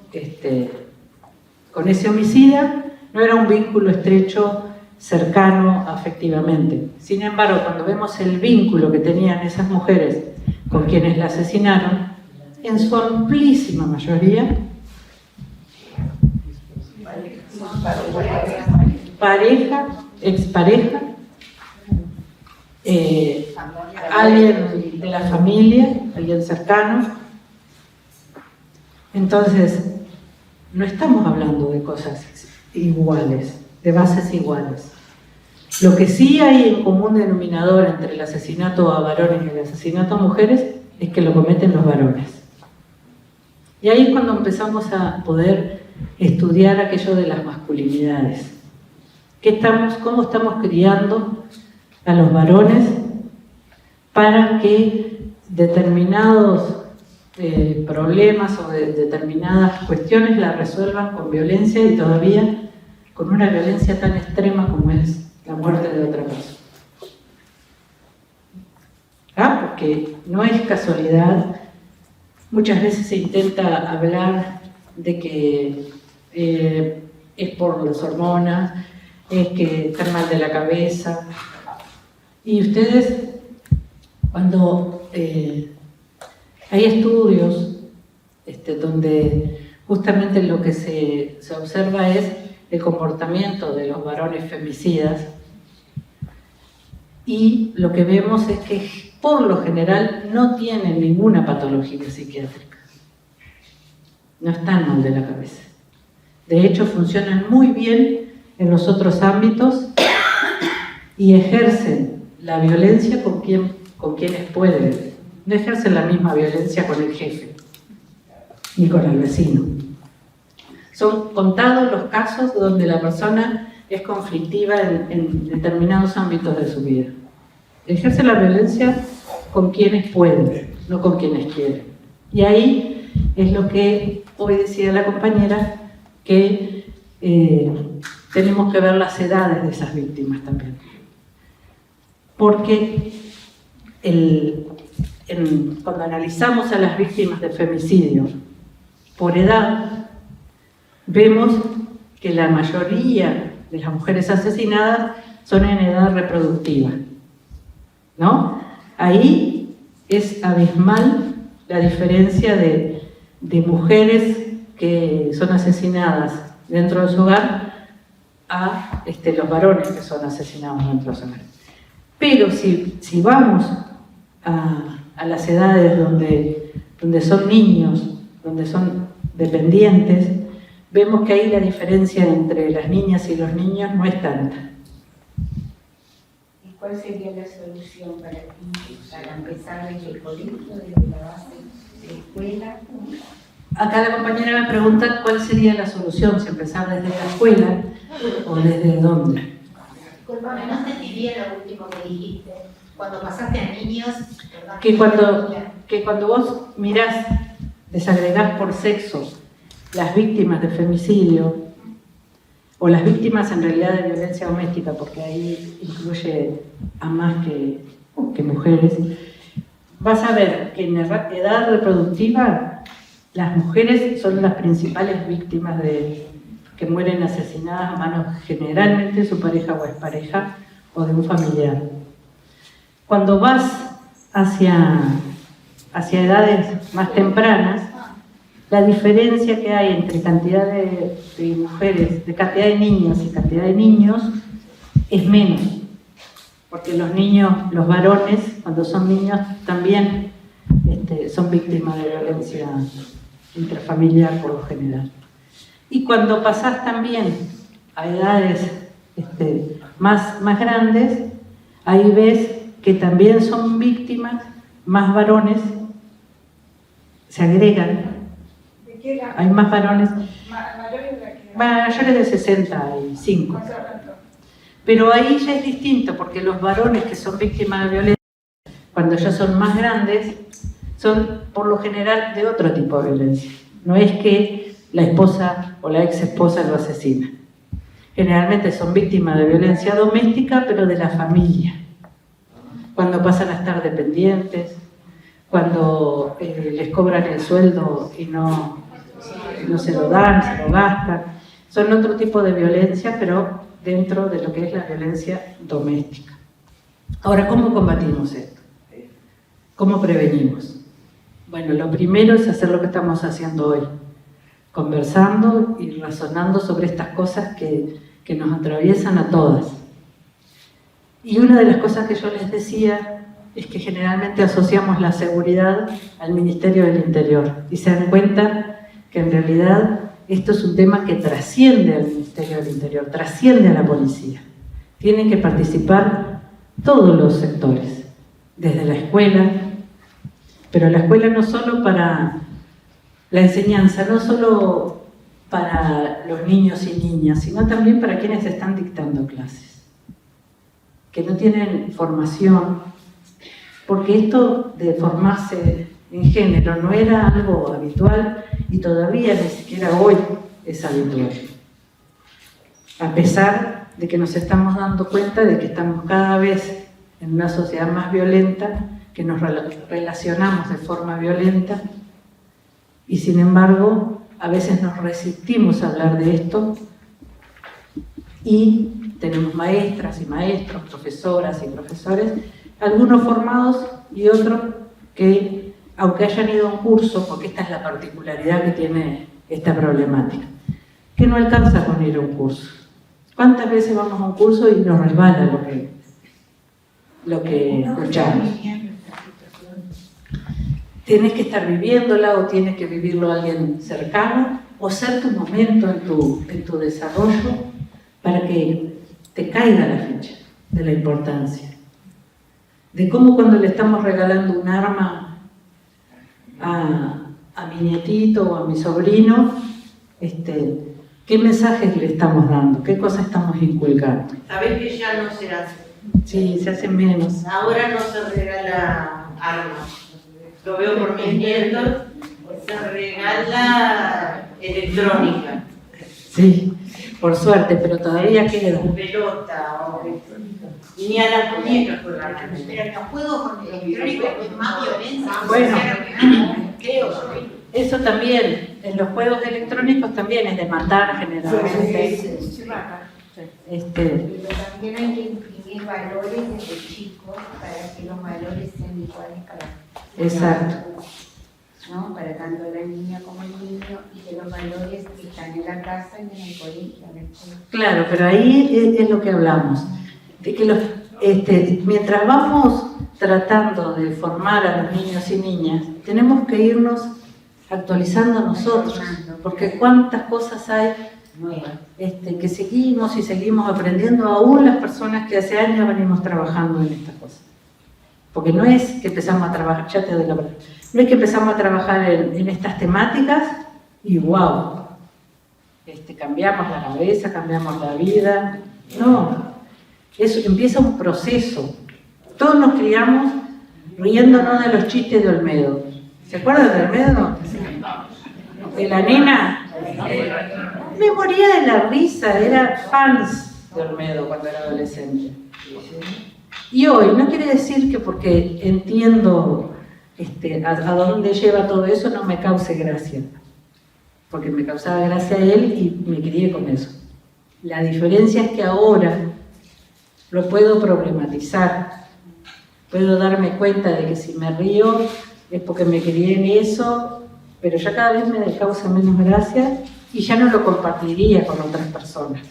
ese homicida, no era un vínculo estrecho, cercano afectivamente. Sin embargo, cuando vemos el vínculo que tenían esas mujeres con quienes la asesinaron, en su amplísima mayoría, pareja, expareja, alguien de la familia, alguien cercano. Entonces, no estamos hablando de cosas iguales, de bases iguales. Lo que sí hay en común denominador entre el asesinato a varones y el asesinato a mujeres es que lo cometen los varones. Y ahí es cuando empezamos a poder estudiar aquello de las masculinidades. ¿Cómo estamos criando a los varones para que determinados problemas o determinadas cuestiones las resuelvan con violencia y todavía con una violencia tan extrema como es la muerte de otra persona? Porque no es casualidad, muchas veces se intenta hablar de que es por las hormonas, es que están mal de la cabeza. Y ustedes, cuando hay estudios donde justamente lo que se observa es el comportamiento de los varones femicidas, y lo que vemos es que por lo general no tienen ninguna patología psiquiátrica, no están mal de la cabeza. De hecho, funcionan muy bien en los otros ámbitos y ejercen la violencia con quienes pueden. No ejercen la misma violencia con el jefe ni con el vecino. Son contados los casos donde la persona es conflictiva en determinados ámbitos de su vida. Ejerce la violencia con quienes pueden, no con quienes quieren. Y ahí es lo que hoy decía la compañera, que tenemos que ver las edades de esas víctimas también. Porque cuando analizamos a las víctimas de femicidio por edad, vemos que la mayoría de las mujeres asesinadas son en edad reproductiva, ¿no? Ahí es abismal la diferencia de mujeres que son asesinadas dentro de su hogar a los varones que son asesinados dentro de su hogar. Pero si vamos a las edades donde son niños, donde son dependientes, vemos que ahí la diferencia entre las niñas y los niños no es tanta. ¿Y cuál sería la solución para ti, para empezar desde el colegio, desde la base de la escuela? Acá la compañera me pregunta cuál sería la solución, si empezar desde la escuela o desde dónde. Disculpame, no entendí bien lo último que dijiste. Cuando pasaste a niños, ¿verdad? Que cuando que cuando vos mirás, desagregás por sexo las víctimas de femicidio, o las víctimas en realidad de violencia doméstica, porque ahí incluye a más que mujeres, vas a ver que en edad reproductiva las mujeres son las principales víctimas que mueren asesinadas a manos generalmente de su pareja o expareja o de un familiar. Cuando vas hacia edades más tempranas, la diferencia que hay entre cantidad de mujeres, de cantidad de niñas y cantidad de niños es menos, porque los niños, los varones, cuando son niños también son víctimas de violencia intrafamiliar por lo general. Y cuando pasás también a edades más grandes, ahí ves que también son víctimas, más varones se agregan. Hay más varones mayores de 65. Pero ahí ya es distinto, porque los varones que son víctimas de violencia, cuando ya son más grandes, son por lo general de otro tipo de violencia. No es que la esposa o la ex esposa lo asesina. Generalmente son víctimas de violencia doméstica, pero de la familia. Cuando pasan a estar dependientes, cuando les cobran el sueldo y no se lo dan, se lo gastan. Son otro tipo de violencia, pero dentro de lo que es la violencia doméstica. Ahora, ¿cómo combatimos esto? ¿Cómo prevenimos? Bueno, lo primero es hacer lo que estamos haciendo hoy, conversando y razonando sobre estas cosas que nos atraviesan a todas. Y una de las cosas que yo les decía es que generalmente asociamos la seguridad al Ministerio del Interior y se dan cuenta que en realidad esto es un tema que trasciende al Ministerio del Interior, trasciende a la policía. Tienen que participar todos los sectores, desde la escuela, pero la escuela no solo para la enseñanza, no solo para los niños y niñas, sino también para quienes están dictando clases, que no tienen formación, porque esto de formarse en género no era algo habitual y todavía ni siquiera hoy es habitual. A pesar de que nos estamos dando cuenta de que estamos cada vez en una sociedad más violenta, que nos relacionamos de forma violenta y sin embargo a veces nos resistimos a hablar de esto y tenemos maestras y maestros, profesoras y profesores, algunos formados y otros que, aunque hayan ido a un curso, porque esta es la particularidad que tiene esta problemática, que no alcanza con ir a un curso. ¿Cuántas veces vamos a un curso y nos resbala lo que escuchamos? Tienes que estar viviéndola o tienes que vivirlo alguien cercano o ser tu momento en tu desarrollo para que te caiga la ficha de la importancia. De cómo cuando le estamos regalando un arma a mi nietito o a mi sobrino, ¿qué mensajes le estamos dando? ¿Qué cosas estamos inculcando? Sabés que ya no se hace. Sí, se hacen menos. Ahora no se regala armas. Lo veo por mis nietos, se regala electrónica. Sí, por suerte, pero todavía queda. Pelota o... Ni a las muñecas juegan. Pero los juegos electrónicos es más violencia. Bueno, Creo yo. eso también, en los juegos electrónicos también es de matar generalmente. Pero también hay que imprimir valores desde chicos para que los valores sean iguales para Exacto. ¿no? Para tanto la niña como el niño, y que los valores están en la casa y en el colegio, en la escuela. Claro, pero ahí es lo que hablamos, de que mientras vamos tratando de formar a los niños y niñas, tenemos que irnos actualizando nosotros, porque cuántas cosas hay que seguimos y seguimos aprendiendo, aún las personas que hace años venimos trabajando en estas cosas. Porque no es que empezamos a trabajar, ya te doy la palabra, no es que empezamos a trabajar en estas temáticas y wow, cambiamos la cabeza, cambiamos la vida. No, eso empieza un proceso. Todos nos criamos riéndonos de los chistes de Olmedo. ¿Se acuerdan de Olmedo? De la nena. Me moría de la risa, era fans de Olmedo cuando era adolescente. Y hoy, no quiere decir que porque entiendo a dónde lleva todo eso no me cause gracia. Porque me causaba gracia a él y me crié con eso. La diferencia es que ahora lo puedo problematizar. Puedo darme cuenta de que si me río es porque me crié en eso, pero ya cada vez me causa menos gracia y ya no lo compartiría con otras personas.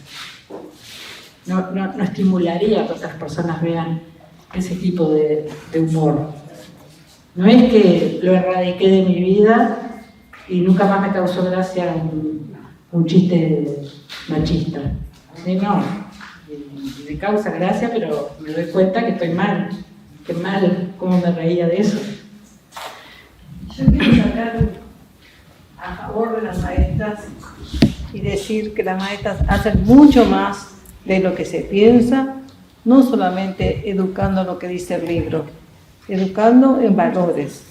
No estimularía a que otras personas vean ese tipo de humor. No es que lo erradiqué de mi vida y nunca más me causó gracia un chiste machista. Sí, no, me causa gracia, pero me doy cuenta que estoy mal. Qué mal, cómo me reía de eso. Yo quiero sacar a favor de las maestras y decir que las maestras hacen mucho más de lo que se piensa, no solamente educando lo que dice el libro, educando en valores.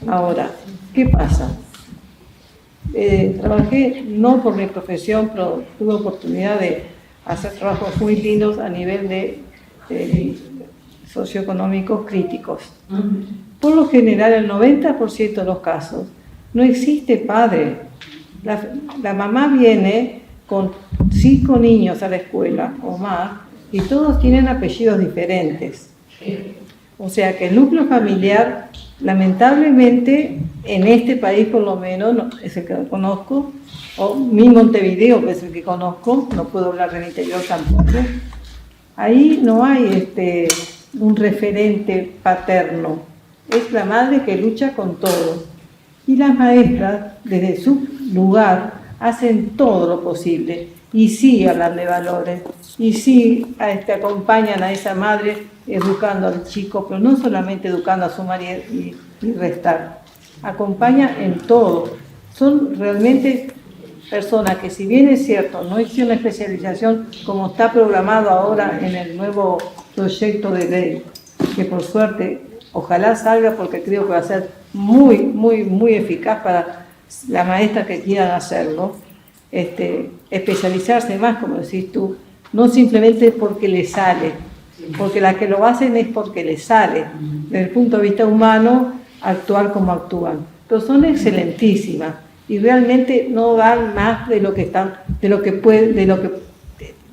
Ahora, ¿qué pasa? Trabajé, no por mi profesión, pero tuve oportunidad de hacer trabajos muy lindos a nivel de socioeconómicos críticos. Por lo general, el 90% de los casos, no existe padre. La mamá viene con 5 niños a la escuela o más y todos tienen apellidos diferentes. O sea que el núcleo familiar, lamentablemente, en este país por lo menos, es el que conozco, o mi Montevideo, que es el que conozco, no puedo hablar del interior tampoco, ahí no hay un referente paterno, es la madre que lucha con todo. Y las maestras, desde su lugar, hacen todo lo posible. Y sí hablan de valores, y sí acompañan a esa madre educando al chico, pero no solamente educando a su marido y restar. Acompañan en todo. Son realmente personas que, si bien es cierto, no hicieron una especialización como está programado ahora en el nuevo proyecto de ley, que por suerte ojalá salga, porque creo que va a ser muy, muy, muy eficaz para las maestras que quieran hacerlo, especializarse más, como decís tú, no simplemente porque les sale, porque las que lo hacen es porque les sale, desde el punto de vista humano, actuar como actúan, pero son excelentísimas y realmente no dan más de lo que están, de lo que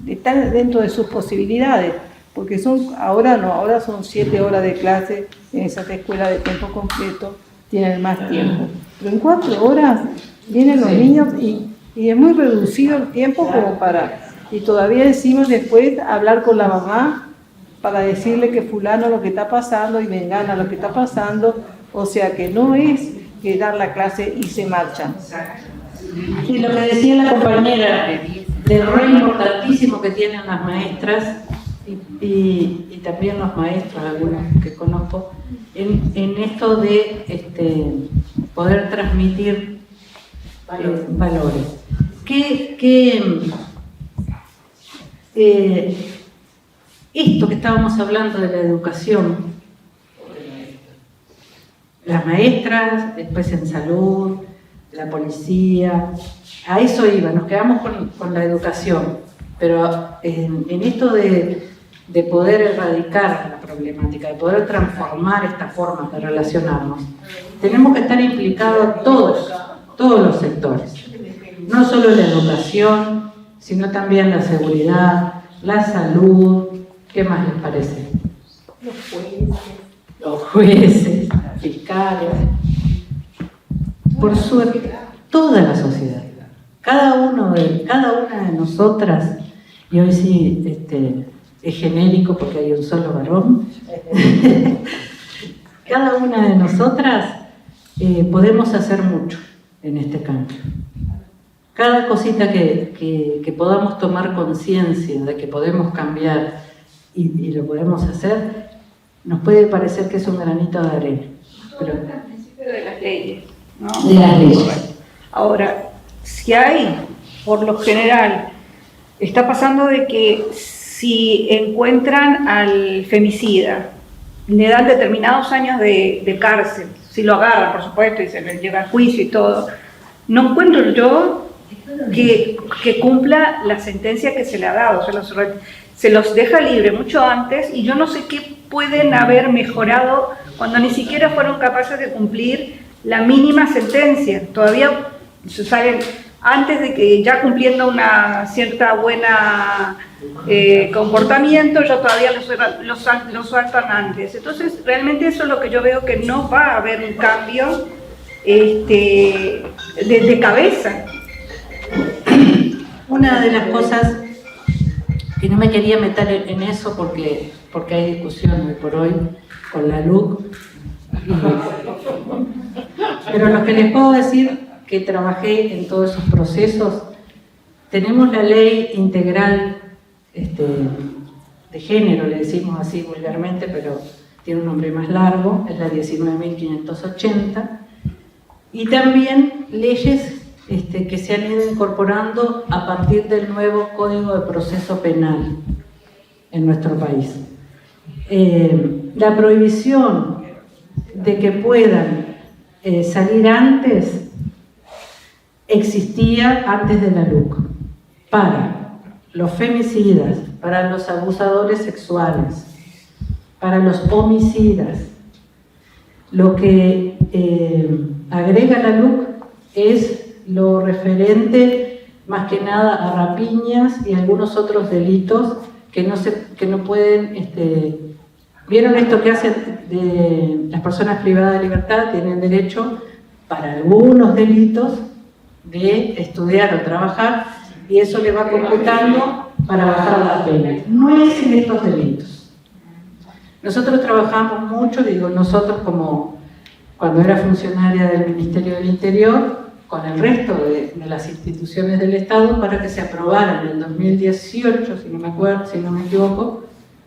están dentro de sus posibilidades, porque ahora son 7 horas de clase en esas escuelas de tiempo completo, tienen más tiempo, pero en 4 horas vienen los niños y es muy reducido el tiempo como para, y todavía decimos después hablar con la mamá para decirle que fulano lo que está pasando y mengana lo que está pasando, o sea que no es que dar la clase y se marchan. Y lo que decía la compañera, del rol importantísimo que tienen las maestras y también los maestros, algunos que conozco, en esto de poder transmitir valores. Esto que estábamos hablando de la educación, las maestras, después en salud, la policía, a eso iba, nos quedamos con la educación, pero en esto de poder erradicar la problemática, de poder transformar estas formas de relacionarnos, tenemos que estar implicados todos los sectores, no solo la educación, sino también la seguridad, la salud. ¿Qué más les parece? Los jueces, fiscales, por suerte, toda la sociedad, cada una de nosotras, y hoy sí es genérico porque hay un solo varón, cada una de nosotras podemos hacer mucho en este cambio. Cada cosita que podamos tomar conciencia de que podemos cambiar y lo podemos hacer, nos puede parecer que es un granito de arena. Pero al principio de las leyes, ¿no? De las leyes. Ahora, si hay, por lo general, está pasando de que si encuentran al femicida le dan determinados años de cárcel, si lo agarran, por supuesto, y se le lleva a juicio y todo. No encuentro yo que cumpla la sentencia que se le ha dado, se los deja libre mucho antes, y yo no sé qué pueden haber mejorado cuando ni siquiera fueron capaces de cumplir la mínima sentencia. Todavía se salen, antes de que ya cumpliendo una cierta buena comportamiento, yo todavía los sueltan antes. Entonces, realmente eso es lo que yo veo, que no va a haber un cambio de cabeza. Una de las cosas que no me quería meter en eso porque hay discusión hoy por hoy con la LUC, pero lo que les puedo decir, que trabajé en todos esos procesos, tenemos la ley integral de género, le decimos así vulgarmente, pero tiene un nombre más largo, es la 19.580, y también leyes que se han ido incorporando a partir del nuevo Código de Proceso Penal en nuestro país. La prohibición de que puedan salir antes existía antes de la LUC, para los femicidas, para los abusadores sexuales, para los homicidas. Lo que agrega la LUC es lo referente más que nada a rapiñas y algunos otros delitos que no pueden... ¿Vieron esto que hacen de las personas privadas de libertad? Tienen derecho para algunos delitos de estudiar o trabajar, y eso le va computando para bajar la pena. No es en estos delitos. Nosotros trabajamos mucho, digo nosotros como cuando era funcionaria del Ministerio del Interior, con el resto de las instituciones del Estado, para que se aprobara en el 2018, si no me equivoco,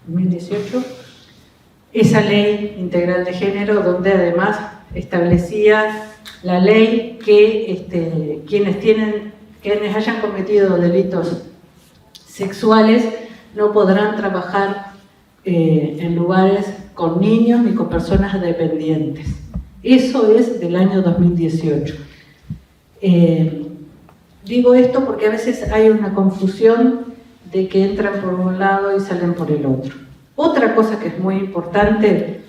2018, esa ley integral de género, donde además establecía la ley que quienes hayan cometido delitos sexuales no podrán trabajar en lugares con niños ni con personas dependientes. Eso es del año 2018. Digo esto porque a veces hay una confusión de que entran por un lado y salen por el otro. Otra cosa que es muy importante,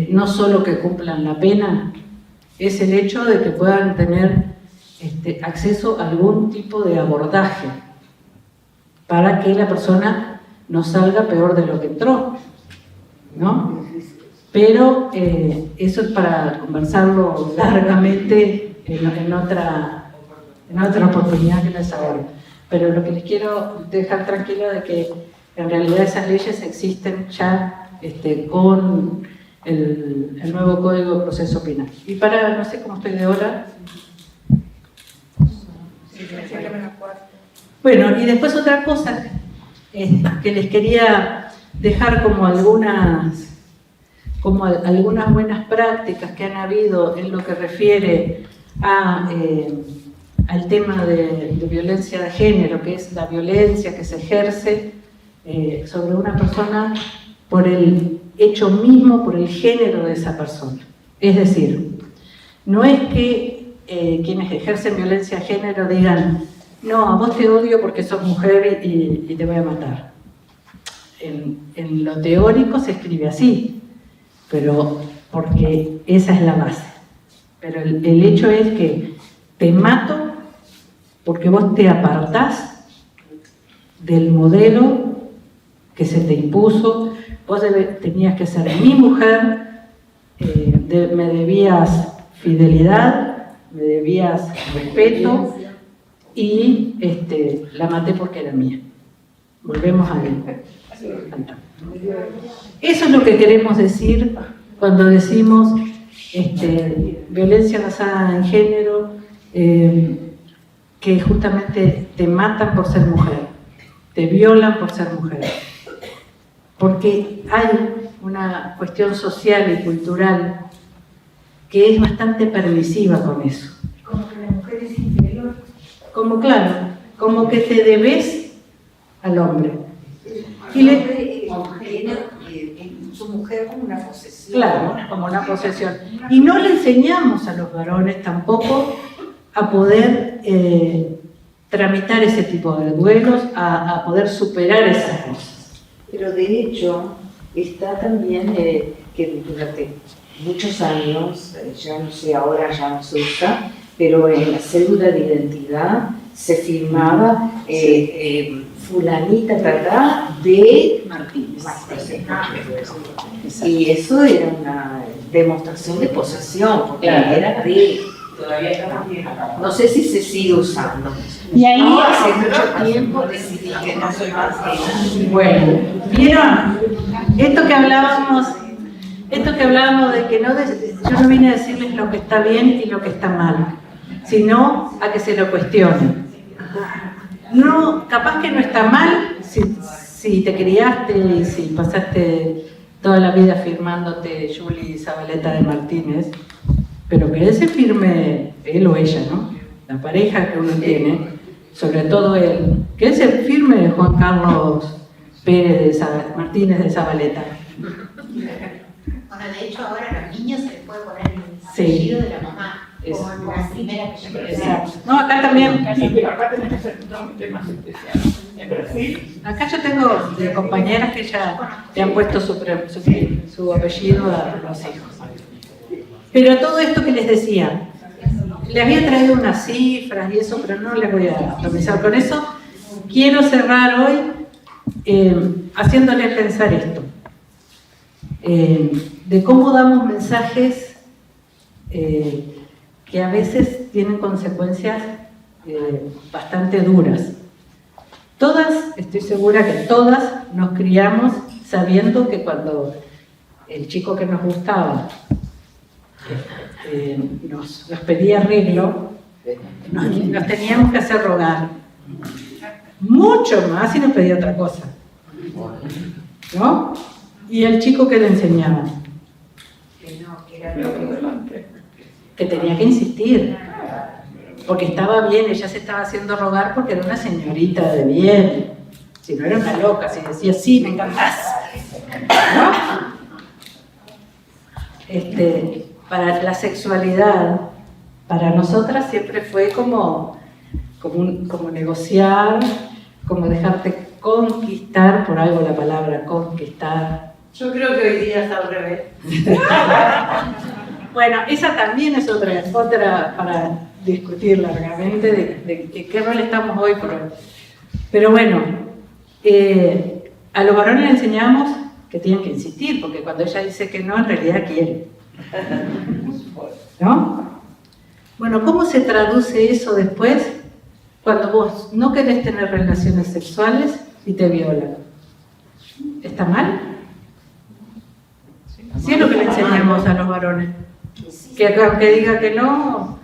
no solo que cumplan la pena, es el hecho de que puedan tener acceso a algún tipo de abordaje para que la persona no salga peor de lo que entró, ¿no? Pero eso es para conversarlo largamente en otra oportunidad que no es ahora. Pero lo que les quiero dejar tranquilo de que en realidad esas leyes existen ya con el nuevo Código de Proceso Penal. Y para, no sé cómo estoy de hora. Bueno, y después otra cosa que les quería dejar como algunas buenas prácticas que han habido en lo que refiere al tema de violencia de género, que es la violencia que se ejerce sobre una persona por el hecho mismo, por el género de esa persona. Es decir, no es que quienes ejercen violencia de género digan: no, a vos te odio porque sos mujer y te voy a matar. En lo teórico se escribe así, pero porque esa es la base. Pero el hecho es que te mato porque vos te apartás del modelo que se te impuso. Vos tenías que ser mi mujer, me debías fidelidad, me debías respeto, y la maté porque era mía. Volvemos a ver. Eso es lo que queremos decir cuando decimos violencia basada en género, que justamente te matan por ser mujer, te violan por ser mujer. Porque hay una cuestión social y cultural que es bastante permisiva con eso. Como que la mujer es inferior. Como, claro, como que te debes al hombre. Y tiene su mujer como una posesión. Claro, como una posesión. Y no le enseñamos a los varones tampoco a poder tramitar ese tipo de duelos, a poder superar esas cosas. Pero de hecho, está también que durante muchos años, ya no sé, ahora ya no se usa, pero en la cédula de identidad se firmaba fulanita, ¿verdad? De Martínez. Y eso era una demostración de posesión, porque era de... No sé si se sigue usando. Y ahí hace mucho tiempo decidí que no soy más de... Bueno, ¿vieron? Esto que hablábamos de que yo no vine a decirles lo que está bien y lo que está mal, sino a que se lo cuestionen. No, capaz que no está mal si te criaste y si pasaste toda la vida firmándote Julie Zabaleta de Martínez, pero que él se firme, él o ella, ¿no? La pareja que uno tiene, sobre todo él, que él se firme Juan Carlos Pérez Martínez de Zabaleta. Bueno, de hecho ahora a los niños se les puede poner el Sí. apellido de la mamá, Eso. como la primera que yo Exacto. No, acá también. Sí, pero acá tenés que hacer un trámite más especial. En Brasil, Acá yo tengo de compañeras que ya le han puesto su apellido a los hijos. Pero todo esto que les decía, les había traído unas cifras y eso, pero no les voy a atomizar con eso. Quiero cerrar hoy haciéndoles pensar esto, de cómo damos mensajes que a veces tienen consecuencias bastante duras. Todas, estoy segura que todas nos criamos sabiendo que cuando el chico que nos gustaba nos pedía arreglo, nos teníamos que hacer rogar. Mucho más si nos pedía otra cosa, ¿no? Y el chico que le enseñaba, que tenía que insistir, porque estaba bien, ella se estaba haciendo rogar porque era una señorita de bien, si no era una loca, si decía sí, me encantás, ¿no? Para la sexualidad, para nosotras siempre fue como negociar, como dejarte conquistar, por algo la palabra conquistar. Yo creo que hoy día está al revés. Bueno, esa también es otra para discutir largamente de qué rol estamos hoy por hoy. Pero bueno, a los varones les enseñamos que tienen que insistir, porque cuando ella dice que no, en realidad quiere. ¿No? Bueno, ¿cómo se traduce eso después cuando vos no querés tener relaciones sexuales y te violan? ¿Está mal? Sí, es lo que le enseñamos a los varones. Que aunque diga que no,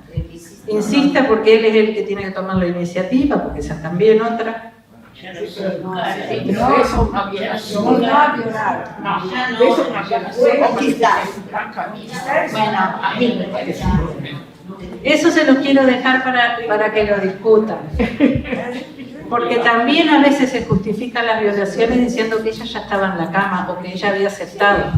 insista porque él es el que tiene que tomar la iniciativa, porque esa también otra. eso es una violación. No, eso es una violación. Bueno, A mí me parece. Eso se los quiero dejar para que lo discutan. Porque también a veces se justifican las violaciones diciendo que ella ya estaba en la cama o que ella había aceptado.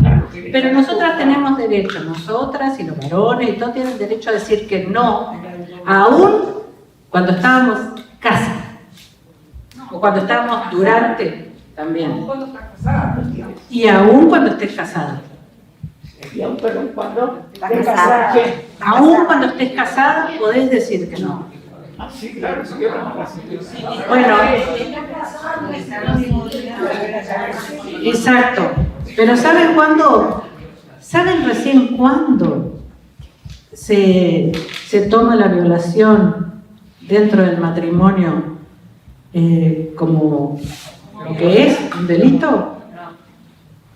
Pero nosotras tenemos derecho, nosotras y los varones y todos tienen derecho a decir que no, aún cuando estábamos casi, o cuando estábamos durante también. Y aún cuando estés casada. Y aún, perdón, cuando Aún cuando estés casada podés decir que no. Ah, sí, claro, sí, yo no. Bueno, exacto. Pero ¿saben cuándo? ¿Saben recién cuándo se toma la violación dentro del matrimonio como lo que es un delito?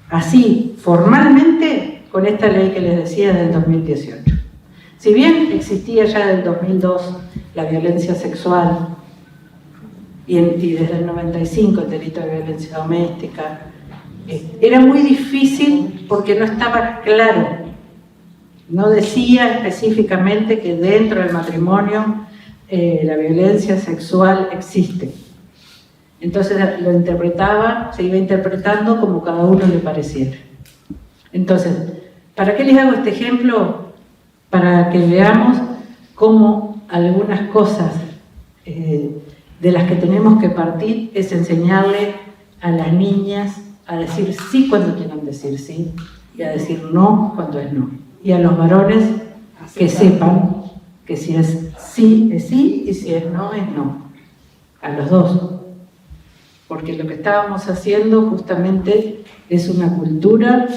Así, formalmente, con esta ley que les decía del 2018. Si bien existía ya del 2002 la violencia sexual y desde el 95 el delito de violencia doméstica, era muy difícil porque no estaba claro, no decía específicamente que dentro del matrimonio la violencia sexual existe. Entonces lo interpretaba, se iba interpretando como cada uno le pareciera. Entonces, ¿para qué les hago este ejemplo? Para que veamos cómo algunas cosas de las que tenemos que partir es enseñarle a las niñas a decir sí cuando quieran decir sí y a decir no cuando es no. Y a los varones que sepan que si es sí y si es no. A los dos. Porque lo que estábamos haciendo justamente es una cultura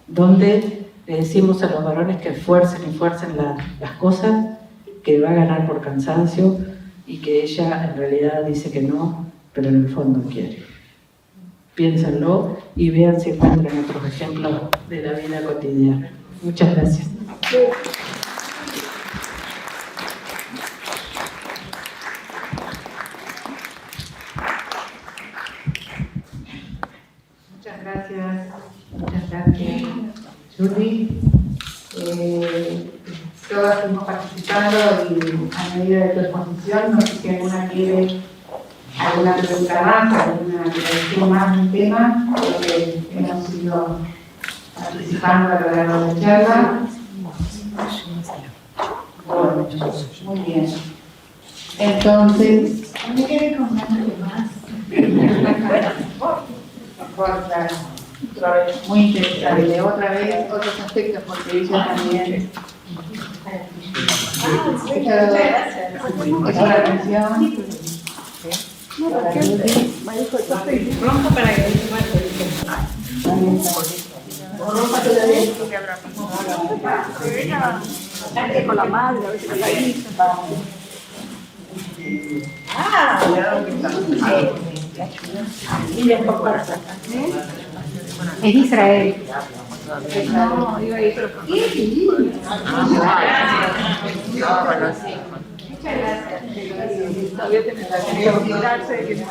donde le decimos a los varones que esfuercen las cosas, que va a ganar por cansancio y que ella en realidad dice que no, pero en el fondo quiere. Piénsenlo y vean si encuentran otros ejemplos de la vida cotidiana. Muchas gracias. Muchas gracias, Judy. Todas fuimos participando y a medida de tu exposición, no sé si alguna quiere alguna pregunta más, alguna aclaración más del tema, porque hemos ido participando a lo largo de la charla. Bueno, muy bien. Entonces, ¿me quedé con ganas de más? Muy interesante. Otra vez, otros aspectos, porque ella también. Es una atención. Rompa para que con la madre, a veces con la hija. Es Israel. No, iba a ir, pero todavía tiene que olvidarse de que no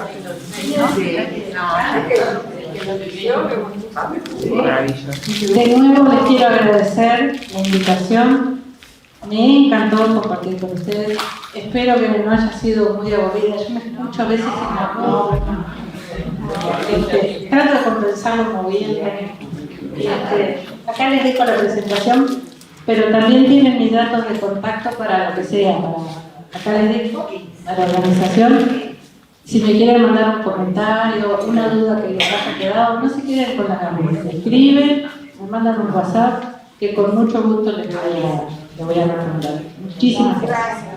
De nuevo les quiero agradecer la invitación. Me encantó compartir con ustedes. Espero que no haya sido muy aburrida. Yo me escucho a veces en la trato de compensarlo moviendo. Acá les dejo la presentación, pero también tienen mis datos de contacto para lo que sea. Acá les dejo a la organización. Si me quieren mandar un comentario, una duda que les haya quedado, no se queden con la cabeza. Me escriben, me mandan un WhatsApp, que con mucho gusto les voy a responder. Muchísimas gracias.